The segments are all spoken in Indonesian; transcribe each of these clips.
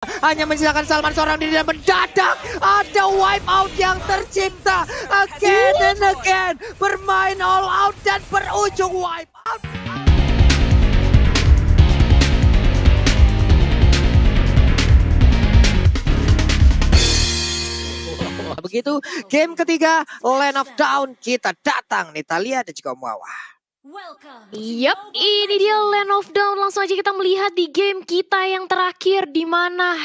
hanya mensisakan Salman seorang diri dan mendadak ada wipe out yang tercipta again and again, bermain all out dan berujung wipe out. Begitu game ketiga Land of Dawn kita datang Natalia dan juga Muawah. Yap, ini dia Land of Dawn. Langsung aja kita melihat di game kita yang terakhir, di mana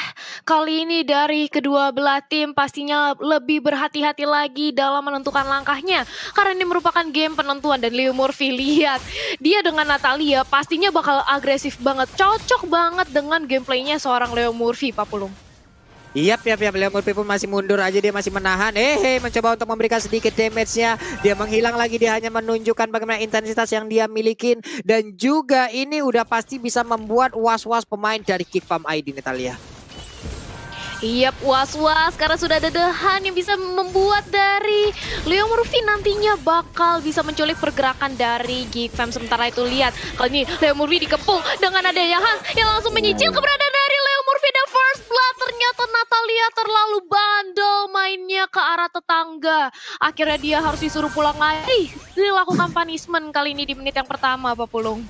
kali ini dari kedua belah tim pastinya lebih berhati-hati lagi dalam menentukan langkahnya, karena ini merupakan game penentuan. Dan Leo Murphy, lihat dia dengan Natalia pastinya bakal agresif banget, cocok banget dengan gameplaynya seorang Leo Murphy, Pak Pulung. Yap, Leo Murphy pun masih mundur aja, dia masih menahan. Mencoba untuk memberikan sedikit damage-nya. Dia menghilang lagi, dia hanya menunjukkan bagaimana intensitas yang dia miliki. Dan juga ini udah pasti bisa membuat was-was pemain dari Geek Farm ID, Natalia. Yap, was-was karena sudah ada Dehan yang bisa membuat dari Leo Murphy nantinya bakal bisa menculik pergerakan dari Geek Fam. Sementara itu lihat, kali ini Leo Murphy dikepung dengan ada Hans yang langsung menyicil keberadaan dari Leo Murphy. Dan first blood, ternyata Natalia terlalu bandel mainnya ke arah tetangga. Akhirnya dia harus disuruh pulang lagi. Dilakukan punishment kali ini di menit yang pertama, Pak Pulung.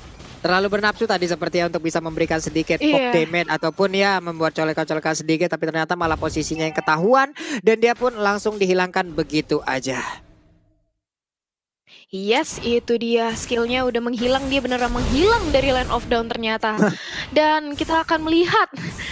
Terlalu bernafsu tadi sepertinya untuk bisa memberikan sedikit pop damage ataupun ya membuat colekan-colekan sedikit, tapi ternyata malah posisinya yang ketahuan dan dia pun langsung dihilangkan begitu aja. Yes, itu dia, skillnya udah menghilang, dia beneran menghilang dari Land of Dawn ternyata. Dan kita akan melihat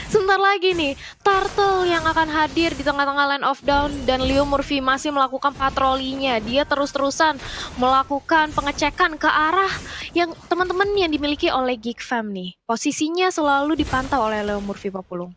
sebentar lagi nih Turtle yang akan hadir di tengah-tengah Land of Dawn. Dan Leo Murphy masih melakukan patrolinya, dia terus-terusan melakukan pengecekan ke arah yang teman-teman yang dimiliki oleh Geek Fam nih. Posisinya selalu dipantau oleh Leo Murphy, Pak Pulung.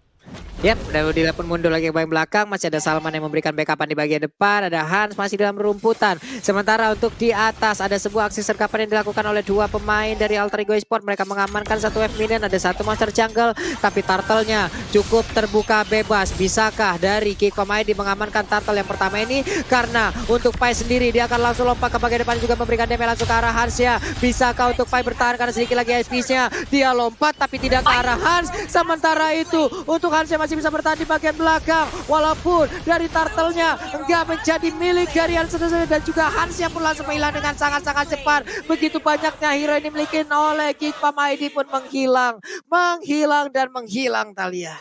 Yap, Dila pun mundur lagi ke bagian belakang. Masih ada Salman yang memberikan backupan di bagian depan. Ada Hans masih dalam rumputan. Sementara untuk di atas ada sebuah aksi sergapan yang dilakukan oleh dua pemain dari Alter Ego Esports. Mereka mengamankan satu F minion, ada satu monster jungle. Tapi turtle-nya cukup terbuka bebas. Bisakah dari Geek Farm ID mengamankan turtle yang pertama ini? Karena untuk Pai sendiri dia akan langsung lompat ke bagian depan juga memberikan damage langsung ke arah Hans ya. Bisakah untuk Pai bertahan karena sedikit lagi HP-nya? Dia lompat tapi tidak ke arah Hans. Sementara itu untuk Hans yang masih bisa bertahan di bagian belakang, walaupun dari turtle-nya enggak menjadi milik dari Hans dan juga Hans yang pun langsung menghilang dengan sangat-sangat cepat. Begitu banyaknya hero yang dimiliki oleh Geek Farm ID pun menghilang dan menghilang, Talia.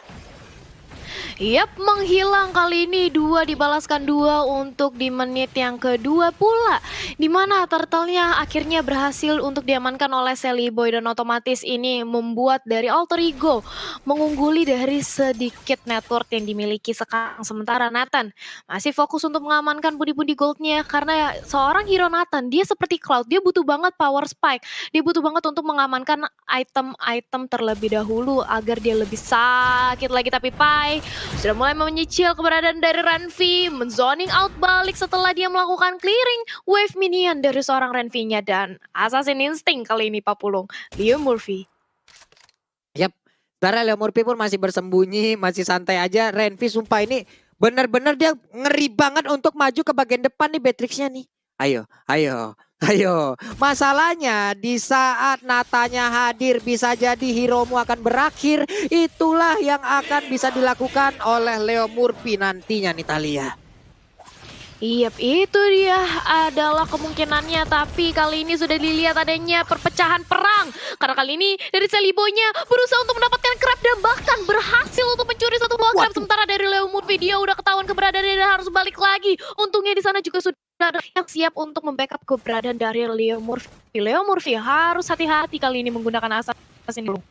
Yap, menghilang kali ini, dua dibalaskan dua untuk di menit yang kedua pula. Dimana turtle-nya akhirnya berhasil untuk diamankan oleh Sally Boy. Dan otomatis ini membuat dari Alter Ego mengungguli dari sedikit network yang dimiliki sekarang. Sementara Nathan masih fokus untuk mengamankan pundi-pundi goldnya. Karena seorang hero Nathan, dia seperti Cloud, dia butuh banget power spike. Dia butuh banget untuk mengamankan item-item terlebih dahulu agar dia lebih sakit lagi. Tapi Pai sudah mulai menyicil keberadaan dari Renvi, menzoning out balik setelah dia melakukan clearing wave minion dari seorang Renvi-nya. Dan Assassin Instinct kali ini, Pak Pulung, Leo Murphy. Yap, karena Leo Murphy pun masih bersembunyi, masih santai aja. Renvi sumpah ini benar-benar dia ngeri banget untuk maju ke bagian depan nih Beatrix-nya nih. Ayo. Masalahnya di saat Natanya hadir bisa jadi heromu akan berakhir. Itulah yang akan bisa dilakukan oleh Leo Murphy nantinya nih, Talia. Yap, itu dia adalah kemungkinannya. Tapi kali ini sudah dilihat adanya perpecahan perang. Karena kali ini dari Sally Boy-nya berusaha untuk mendapatkan crab dan bahkan berhasil untuk mencuri satu buah crab. Sementara dari Leo Murphy dia udah ketahuan keberadaannya dan harus balik lagi. Untungnya di sana juga sudah ada yang siap untuk membackup keberadaan dari Leo Murphy. Leo Murphy harus hati-hati kali ini menggunakan assassin dulu.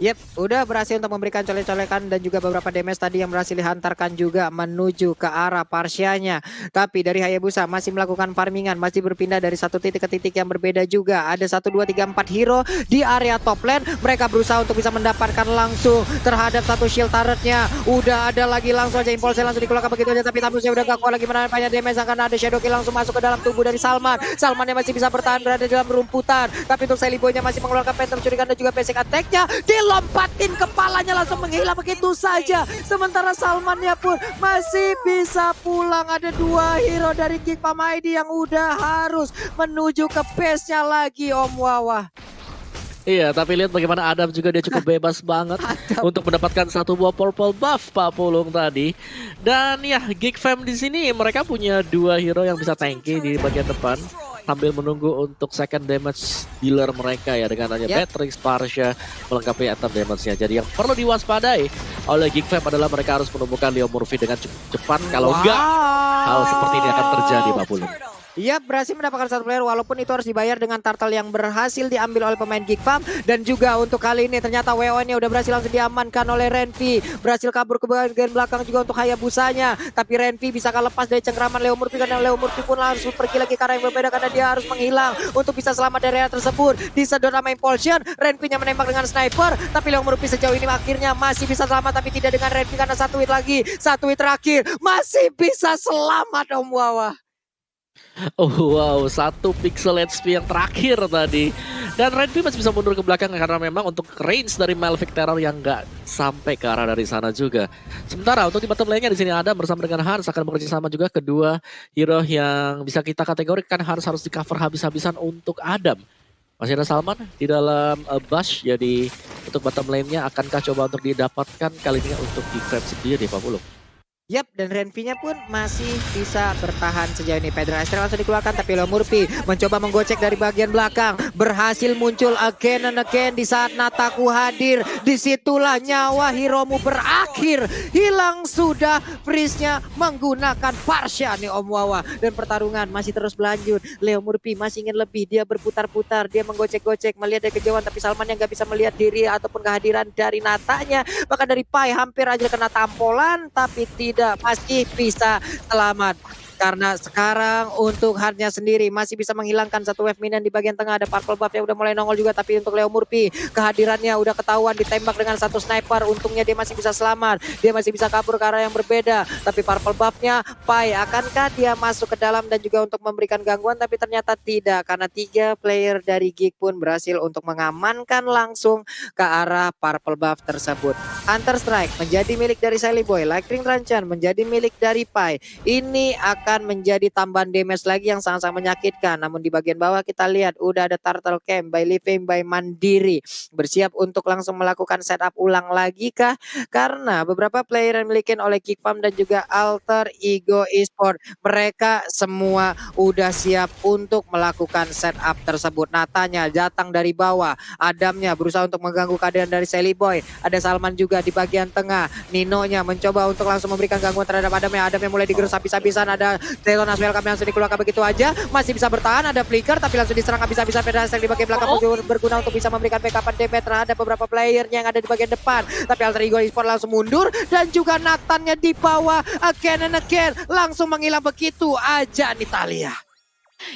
Yep, udah berhasil untuk memberikan colek-colekan dan juga beberapa damage tadi yang berhasil dihantarkan juga menuju ke arah Parsianya. Tapi dari Hayabusa masih melakukan farmingan, masih berpindah dari satu titik ke titik yang berbeda juga. Ada 1, 2, 3, 4 hero di area top lane. Mereka berusaha untuk bisa mendapatkan langsung terhadap satu shield turretnya. Udah ada lagi langsung aja impulse langsung dikeluarkan begitu aja. Tapi Tamusnya udah gak kuat lagi menahan banyak damage karena ada Shadow Kill langsung masuk ke dalam tubuh dari Salman. Salman yang masih bisa bertahan berada dalam rumputan. Tapi untuk Sally Boy-nya masih mengeluarkan Phantom Shuriken dan juga basic attack-nya. Lompatin kepalanya langsung menghilang begitu saja. Sementara Salmannya pun masih bisa pulang. Ada dua hero dari Geek Farm ID yang udah harus menuju ke base-nya lagi, Om Wawa. Iya, tapi lihat bagaimana Adam juga dia cukup bebas banget untuk mendapatkan satu buah purple buff Pak Pulung tadi. Dan ya, Geek Fam di sini mereka punya dua hero yang bisa tanky di bagian depan sambil menunggu untuk second damage dealer mereka ya dengan hanya Beatrix, Parsha melengkapi item damage-nya. Jadi yang perlu diwaspadai oleh Geek Fam adalah mereka harus menemukan Leo Murphy dengan cukup cepat. Kalau enggak, hal seperti ini akan terjadi Pak Pulung. Iya, berhasil mendapatkan satu player walaupun itu harus dibayar dengan turtle yang berhasil diambil oleh pemain Geek Fam. Dan juga untuk kali ini ternyata WO-nya udah berhasil langsung diamankan oleh Renvi. Berhasil kabur ke bagian belakang juga untuk Hayabusanya. Tapi Renvi bisa lepas dari cengkraman Leo Murphy karena Leo Murphy pun langsung pergi lagi ke arah yang berbeda karena dia harus menghilang untuk bisa selamat dari area tersebut. Disedot sama Impulsion, Renvi-nya menembak dengan sniper. Tapi Leo Murphy sejauh ini akhirnya masih bisa selamat tapi tidak dengan Renvi karena satu hit lagi. Satu hit terakhir masih bisa selamat Om Wawa. Oh wow, satu pixel HP yang terakhir tadi. Dan Renvi masih bisa mundur ke belakang karena memang untuk range dari Malphite Terror yang nggak sampai ke arah dari sana juga. Sementara untuk di bottom lane-nya di sini ada bersama dengan Hans akan bekerja sama juga kedua hero yang bisa kita kategorikan harus di cover habis-habisan untuk Adam. Masih ada Salman di dalam Bash, jadi untuk bottom lane-nya akankah coba untuk didapatkan kali ini untuk di frame sendiri Pak Pulung? Yap, dan Renvi-nya pun masih bisa bertahan sejauh ini. Pedro Astral langsung dikeluarkan, tapi Leo Murphy mencoba menggocek dari bagian belakang. Berhasil muncul again and again di saat Nataku hadir. Disitulah nyawa Hiromu berakhir. Hilang sudah Priest-nya menggunakan Parsha nih Om Wawa. Dan pertarungan masih terus berlanjut. Leo Murphy masih ingin lebih. Dia berputar-putar, dia menggocek-gocek, melihat dari kejauhan. Tapi Salman yang gak bisa melihat diri ataupun kehadiran dari Natanya. Bahkan dari Pai hampir aja kena tampolan, tapi tidak. Masih bisa selamat. Karena sekarang untuk hardnya sendiri masih bisa menghilangkan satu wave minion di bagian tengah. Ada purple buff yang udah mulai nongol juga. Tapi untuk Leo Murphy kehadirannya udah ketahuan ditembak dengan satu sniper. Untungnya dia masih bisa selamat. Dia masih bisa kabur ke arah yang berbeda. Tapi purple buffnya Pai, akankah dia masuk ke dalam dan juga untuk memberikan gangguan? Tapi ternyata tidak. Karena 3 player dari Geek pun berhasil untuk mengamankan langsung ke arah purple buff tersebut. Hunter Strike menjadi milik dari Sally Boy. Lightning Ranchan menjadi milik dari Pai. Ini akan menjadi tambahan damage lagi yang sangat-sangat menyakitkan. Namun di bagian bawah kita lihat udah ada Turtle Camp by Living by Mandiri bersiap untuk langsung melakukan setup ulang lagi kah? Karena beberapa player yang dimiliki oleh Geek Fam dan juga Alter Ego Esport, mereka semua udah siap untuk melakukan setup tersebut. Natanya datang dari bawah, Adamnya berusaha untuk mengganggu keadaan dari Sally Boy. Ada Salman juga di bagian tengah. Nino-nya mencoba untuk langsung memberikan gangguan terhadap Adamnya. Adamnya mulai digerus habis-habisan. Ada Telonas welcome yang langsung dikeluarkan begitu aja. Masih bisa bertahan, ada flicker tapi langsung diserang habis-habisan. Pedras yang di bagian belakang berguna untuk bisa memberikan backupan damage terhadap beberapa playernya yang ada di bagian depan. Tapi Alter Ego Esport langsung mundur dan juga Nathannya di bawah again and again langsung menghilang begitu aja nih Talia.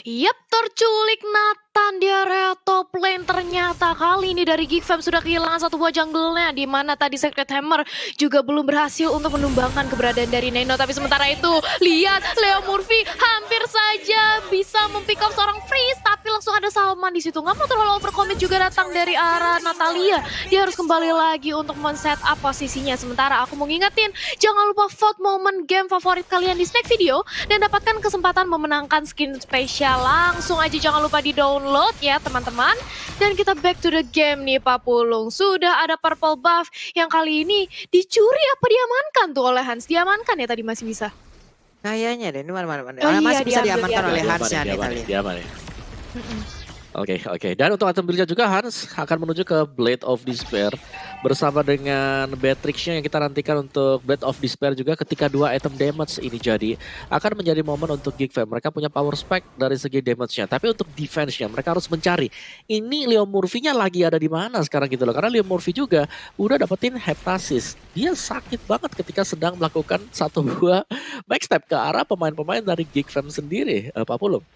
Yap, terculik Nathan di area top lane. Ternyata kali ini dari Geek Fam sudah kehilangan satu buah jungle-nya, di mana tadi Secret Hammer juga belum berhasil untuk menumbangkan keberadaan dari Neno. Tapi sementara itu, lihat Leo Murphy hampir saja bisa mempick up seorang freeze, tapi langsung ada Salman di situ. Nggak mau terlalu overcommit juga datang dari arah Natalia. Dia harus kembali lagi untuk men-set up posisinya. Sementara aku mau ngingetin, jangan lupa vote momen game favorit kalian di snack video dan dapatkan kesempatan memenangkan skin spesial. Langsung aja jangan lupa di-download ya teman-teman. Dan kita back to the game nih Pak Pulung. Sudah ada purple buff yang kali ini dicuri apa diamankan tuh oleh Hans? Diamankan ya tadi masih bisa? Kayaknya deh, ini mana. Oh, masih iya, bisa diambil, diamankan oleh diambil. Hans ya nih Talia. Diaman ya. Oke. Dan untuk item build juga Hans akan menuju ke Blade of Despair bersama dengan Beatrix-nya yang kita nantikan untuk Blade of Despair juga ketika 2 item damage ini jadi akan menjadi momen untuk Geek Fam. Mereka punya power spec dari segi damage-nya, tapi untuk defense-nya mereka harus mencari ini Leo Murphy-nya lagi ada di mana sekarang gitu loh. Karena Leo Murphy juga udah dapetin heptasis. Dia sakit banget ketika sedang melakukan satu buah backstep ke arah pemain-pemain dari Geek Fam sendiri, Pak Pulung.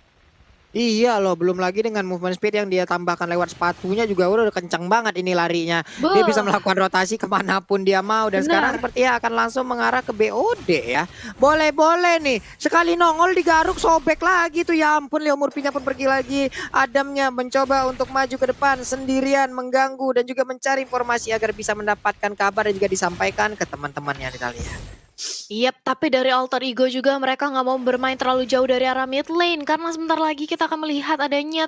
Iya loh, belum lagi dengan movement speed yang dia tambahkan lewat sepatunya juga udah kencang banget ini larinya. Dia bisa melakukan rotasi kemanapun dia mau. Dan sekarang sepertinya akan langsung mengarah ke BOD ya. Boleh-boleh nih, sekali nongol digaruk sobek lagi tuh. Ya ampun, Leo Murphy-nya pun pergi lagi. Adamnya mencoba untuk maju ke depan sendirian, mengganggu dan juga mencari informasi agar bisa mendapatkan kabar dan juga disampaikan ke teman-temannya kita lihat. Yap, tapi dari Alter Ego juga mereka nggak mau bermain terlalu jauh dari arah mid lane karena sebentar lagi kita akan melihat adanya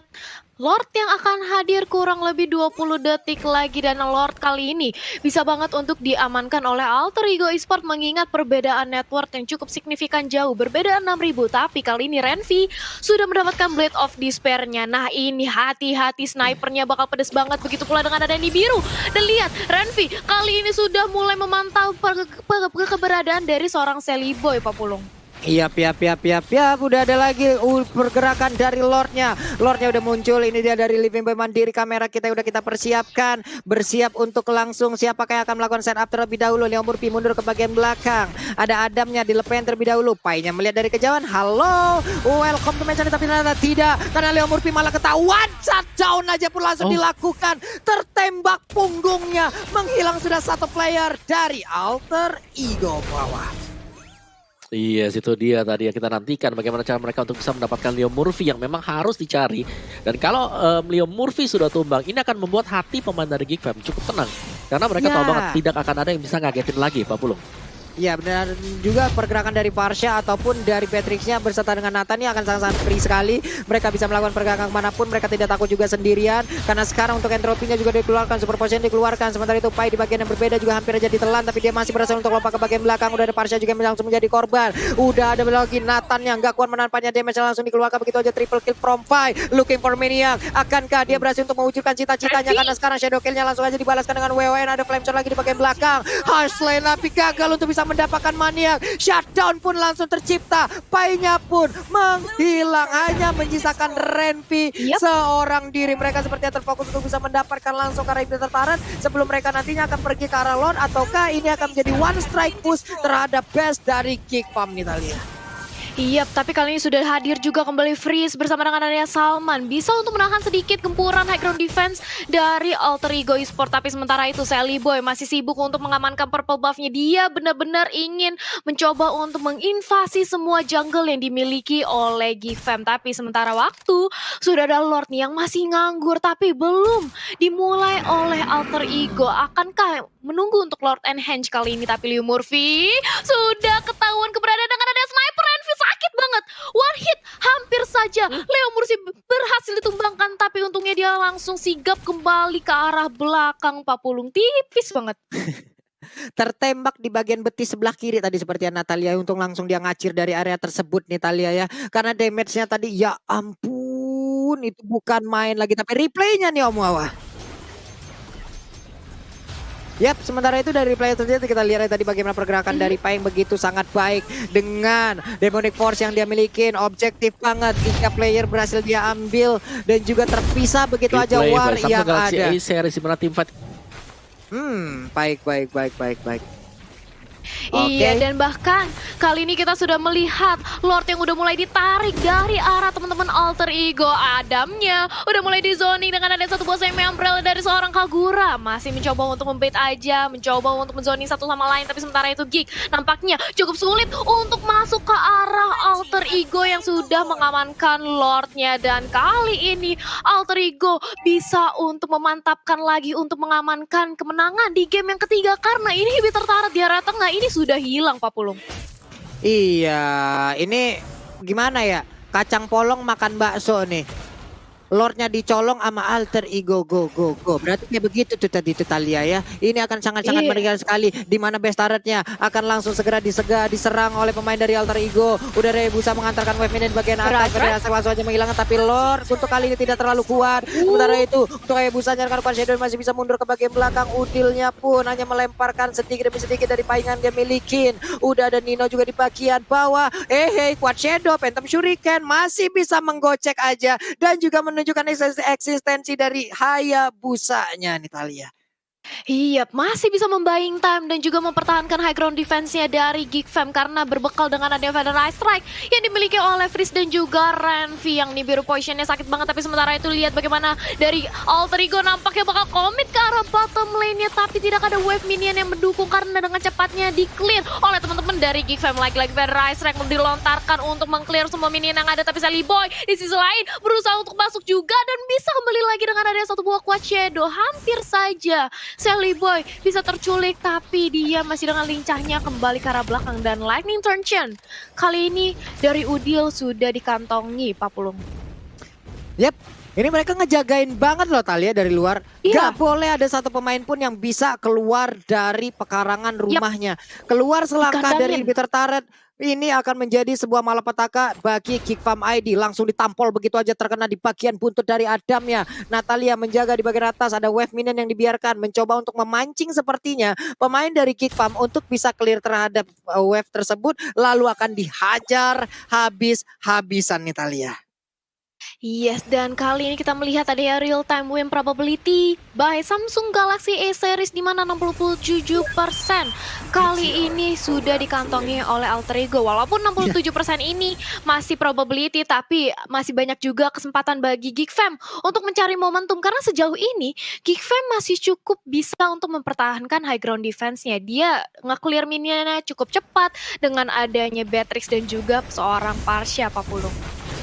Lord yang akan hadir kurang lebih 20 detik lagi dan Lord kali ini bisa banget untuk diamankan oleh Alter Ego Esport mengingat perbedaan network yang cukup signifikan jauh, berbeda 6.000, tapi kali ini Renvi sudah mendapatkan Blade of Despair-nya. Nah ini hati-hati, snipernya bakal pedes banget, begitu pula dengan ada biru. Dan lihat Renvi kali ini sudah mulai memantau keberadaan dari seorang Sally Boy, Pak Pulung. Iya, udah ada lagi pergerakan dari Lordnya. Lordnya udah muncul, ini dia dari Living Boy Mandiri. Kamera kita udah kita persiapkan, bersiap untuk langsung siapakah yang akan melakukan setup terlebih dahulu. Leo Murphy mundur ke bagian belakang. Ada Adamnya dilepen terlebih dahulu. Painya melihat dari kejauhan, halo, welcome to match, tapi ternyata tidak. Karena Leo Murphy malah ketahuan, shutdown aja pun langsung dilakukan. Tertembak punggungnya, menghilang sudah satu player dari Alter Ego bawah. Iya, situ dia tadi yang kita nantikan bagaimana cara mereka untuk bisa mendapatkan Leo Murphy yang memang harus dicari. Dan kalau Leo Murphy sudah tumbang, ini akan membuat hati pemain dari Geek Fam cukup tenang. Karena mereka tahu banget tidak akan ada yang bisa ngagetin lagi, Pak Pulung. Ya benar, juga pergerakan dari Parsha ataupun dari Patricksnya berserta dengan Nathan ini akan sangat-sangat free sekali. Mereka bisa melakukan pergerakan manapun, mereka tidak takut juga sendirian. Karena sekarang untuk entropinya juga dikeluarkan, super potion dikeluarkan. Sementara itu Pai di bagian yang berbeda juga hampir aja ditelan, tapi dia masih berhasil untuk lompat ke bagian belakang. Udah ada Parsha juga yang langsung menjadi korban. Udah ada lagi Nathan yang gak kuat menampaknya, damage langsung dikeluarkan begitu aja, triple kill from Pai. Looking for Maniac, akankah dia berhasil untuk mewujudkan cita-citanya? Karena sekarang shadow killnya langsung aja dibalaskan dengan WWN. Ada Flameshot lagi di bagian belakang. Harslane tapi gagal untuk bisa mendapatkan Maniac. Shutdown pun langsung tercipta. Pai-nya pun menghilang. Hanya menyisakan Renvi seorang diri. Mereka sepertinya terfokus untuk bisa mendapatkan langsung karena itu tertaran. Sebelum mereka nantinya akan pergi ke arah Lord. Ataukah ini akan menjadi one strike push terhadap best dari Geek Fam Italia. Iya, tapi kali ini sudah hadir juga kembali Freeze bersama dengan adanya Salman. Bisa untuk menahan sedikit gempuran high ground defense dari Alter Ego Esport. Tapi sementara itu Sally Boy masih sibuk untuk mengamankan purple buff-nya. Dia benar-benar ingin mencoba untuk menginvasi semua jungle yang dimiliki oleh Geek Fam. Tapi sementara waktu sudah ada Lord nih yang masih nganggur tapi belum dimulai oleh Alter Ego. Akankah menunggu untuk Lord Enhance kali ini? Tapi Leo Murphy sudah ketahuan keberadaan dengan ada sniper. Renvi sakit banget, one hit hampir saja Leo Murphy berhasil ditumbangkan, tapi untungnya dia langsung sigap kembali ke arah belakang. Pak Pulung, tipis banget. Tertembak di bagian betis sebelah kiri tadi seperti Natalia, untuk langsung dia ngacir dari area tersebut nih Talia ya. Karena damage-nya tadi ya ampun, itu bukan main lagi, tapi replaynya nih Om Wawa. Yap, sementara itu dari replay terjadi kita lihat tadi bagaimana pergerakan dari Pai yang begitu sangat baik dengan Demonic Force yang dia miliki. Objektif banget, 3 player berhasil dia ambil dan juga terpisah begitu aja war yang ada. Series dimana tim fight. Baik. Iya, dan bahkan kali ini kita sudah melihat Lord yang udah mulai ditarik dari arah teman-teman Alter Ego. Adamnya udah mulai di zoning dengan ada satu buah semi umbrella dari seorang Kagura. Masih mencoba untuk membait aja, mencoba untuk menzoning satu sama lain. Tapi sementara itu Geek nampaknya cukup sulit untuk masuk ke arah Alter Ego yang sudah mengamankan Lordnya. Dan kali ini Alter Ego bisa untuk memantapkan lagi untuk mengamankan kemenangan di game yang ketiga. Karena ini lebih tertarik di area tengah. Ini sudah hilang Pak Pulung. Iya, ini gimana ya? Kacang polong makan bakso nih. Lordnya dicolong sama Alter Ego go. Berarti kayak begitu tuh tadi tuh Talia ya. Ini akan sangat-sangat meriah sekali. Dimana best turretnya akan langsung segera diserang oleh pemain dari Alter Ego. Udah Rebusa mengantarkan wave minion bagian atas. Berhasil langsung aja menghilangkan. Tapi Lord untuk kali ini tidak terlalu kuat. Sementara itu untuk Rebusa nyarkan Shadow masih bisa mundur ke bagian belakang. Udilnya pun hanya melemparkan sedikit demi sedikit dari paingan dia milikin. Udah ada Nino juga di bagian bawah. Quad Shadow, Phantom Shuriken masih bisa menggocek aja. Dan juga menunjukkan eksistensi dari Hayabusanya nih Talia. Iya, masih bisa membuying time dan juga mempertahankan high ground defense-nya dari Geek Fam karena berbekal dengan adanya Feather Strike yang dimiliki oleh Freeze dan juga Renvi yang nih biru positionnya sakit banget. Tapi sementara itu lihat bagaimana dari Alter Ego nampaknya bakal komit ke arah bottom lane-nya, tapi tidak ada wave minion yang mendukung karena dengan cepatnya di-clear oleh teman-teman dari Geek Fam. Lagi-lagi Feather Strike dilontarkan untuk meng-clear semua minion yang ada, tapi Sally Boy di sisi lain berusaha untuk masuk juga dan bisa kembali lagi dengan adanya satu buah Quad Shadow. Hampir saja Sally Boy bisa terculik tapi dia masih dengan lincahnya kembali ke arah belakang dan Lightning Turn Chen. Kali ini dari Udil sudah dikantongi Pak Pulung. Yep, ini mereka ngejagain banget loh Talia dari luar. Iya. Gak boleh ada satu pemain pun yang bisa keluar dari pekarangan rumahnya. Keluar selangkah dari Dikandangin. inhibitor turret. Ini akan menjadi sebuah malapetaka bagi Geek Farm ID. Langsung ditampol begitu aja, terkena di bagian buntut dari Adamnya. Natalia menjaga di bagian atas, ada wave minion yang dibiarkan. Mencoba untuk memancing sepertinya pemain dari Geek Farm untuk bisa clear terhadap wave tersebut. Lalu akan dihajar habis-habisan Natalia. Yes, dan kali ini kita melihat ada ya real time win probability by Samsung Galaxy A series di mana 67% kali ini sudah dikantongi oleh Alter Ego. Walaupun 67% ini masih probability, tapi masih banyak juga kesempatan bagi Geek Fam untuk mencari momentum karena sejauh ini Geek Fam masih cukup bisa untuk mempertahankan high ground defense-nya. Dia nge-clear minionnya cukup cepat dengan adanya Beatrix dan juga seorang Parsha Pak Pulung.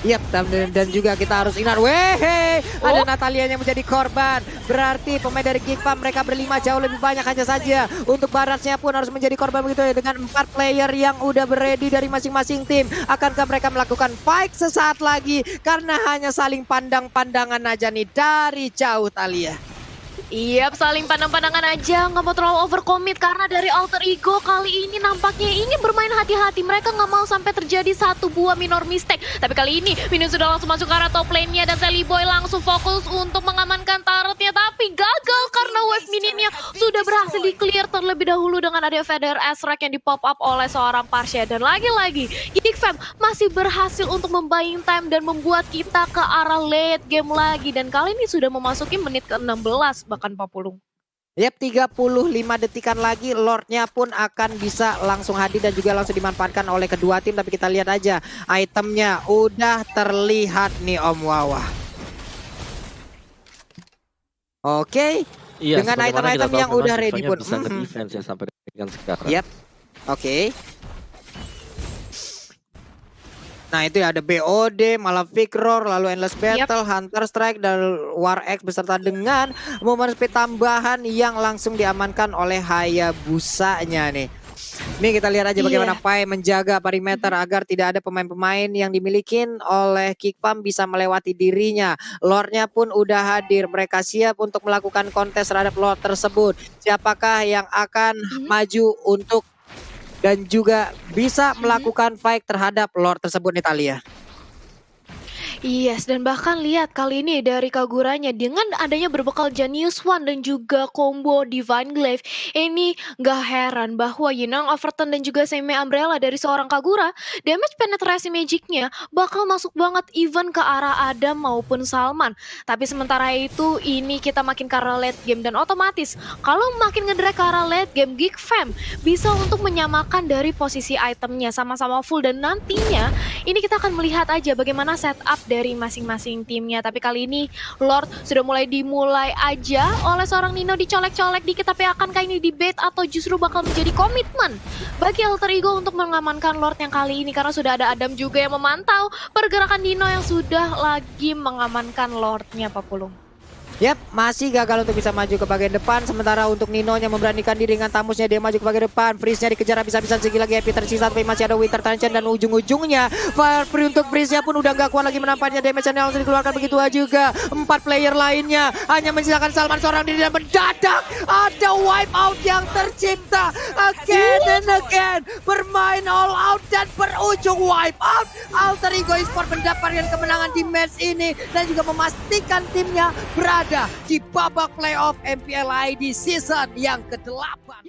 Yap, dan juga kita harus ingat, ada Natalia yang menjadi korban. Berarti pemain dari Geek Farm mereka berlima jauh lebih banyak hanya saja. Untuk Barasnya pun harus menjadi korban begitu ya. Dengan 4 player yang udah ready dari masing-masing tim. Akankah mereka melakukan fight sesaat lagi? Karena hanya saling pandang-pandangan aja nih dari jauh Talia. Iya, saling pandang-pandangan aja, nggak mau terlalu overcommit karena dari Alter Ego kali ini nampaknya ingin bermain hati-hati. Mereka nggak mau sampai terjadi satu buah minor mistake. Tapi kali ini Minion sudah langsung masuk ke arah top lane-nya dan Sally Boy langsung fokus untuk mengamankan turretnya. Tapi gagal karena wave minionnya sudah berhasil di-clear terlebih dahulu dengan ada Feather Azrac yang di-pop up oleh seorang Parsha. Dan lagi-lagi, Geek Fam masih berhasil untuk membuying time dan membuat kita ke arah late game lagi. Dan kali ini sudah memasuki menit ke-16 bahkan Pak Pulung. Yap, 35 detikan lagi Lordnya pun akan bisa langsung hadir dan juga langsung dimanfaatkan oleh kedua tim. Tapi kita lihat aja itemnya udah terlihat nih Om Wawa. Oke, Iya, dengan sebagaimana kita item-item tahu yang memang udah ready Sivanya pun. bisa nge-defense ya sampai dengan sekarang. Yap, oke. Nah itu ya ada BOD, Malefic Roar, lalu Endless Battle, Hunter Strike, dan War X beserta dengan momen speed tambahan yang langsung diamankan oleh Hayabusanya nih. Nih kita lihat aja bagaimana Pai menjaga perimeter agar tidak ada pemain-pemain yang dimiliki oleh Geek Farm bisa melewati dirinya. Lordnya pun udah hadir, mereka siap untuk melakukan kontes terhadap Lord tersebut. Siapakah yang akan maju untuk dan juga bisa melakukan fight terhadap Lord tersebut nih Talia? Yes, dan bahkan lihat kali ini dari Kaguranya dengan adanya berbekal Genius One dan juga combo Divine Glaive, ini gak heran bahwa Yinang Overton dan juga Semi Umbrella dari seorang Kagura, damage penetrasi magicnya bakal masuk banget even ke arah Adam maupun Salman. Tapi sementara itu ini kita makin ke arah late game dan otomatis kalau makin ngedrag ke arah late game, Geek Fam bisa untuk menyamakan dari posisi itemnya sama-sama full. Dan nantinya ini kita akan melihat aja bagaimana setup dari masing-masing timnya. Tapi kali ini Lord sudah dimulai aja oleh seorang Nino, dicolek-colek dikit. Tapi akankah ini debate atau justru bakal menjadi komitmen bagi Alter Ego untuk mengamankan Lord yang kali ini, karena sudah ada Adam juga yang memantau pergerakan Nino yang sudah lagi mengamankan Lordnya Pak Pulung. Yap, masih gagal untuk bisa maju ke bagian depan. Sementara untuk Ninonya memberanikan diri dengan tamusnya, dia maju ke bagian depan. Freeze-nya dikejar habis-habisan, segi lagi Happy tersisa. Tapi masih ada Winter Tension dan ujung-ujungnya Free untuk Freeze-nya pun udah gak kuat lagi menampaknya. Damage yang langsung dikeluarkan begitu aja juga. 4 player lainnya hanya mensisakan Salman seorang diri dan mendadak ada wipe out yang tercipta. Again and again, bermain all out dan berujung wipe out. Alter Ego Esports mendapatkan kemenangan di match ini dan juga memastikan timnya berada di babak playoff MPL ID season yang ke-8.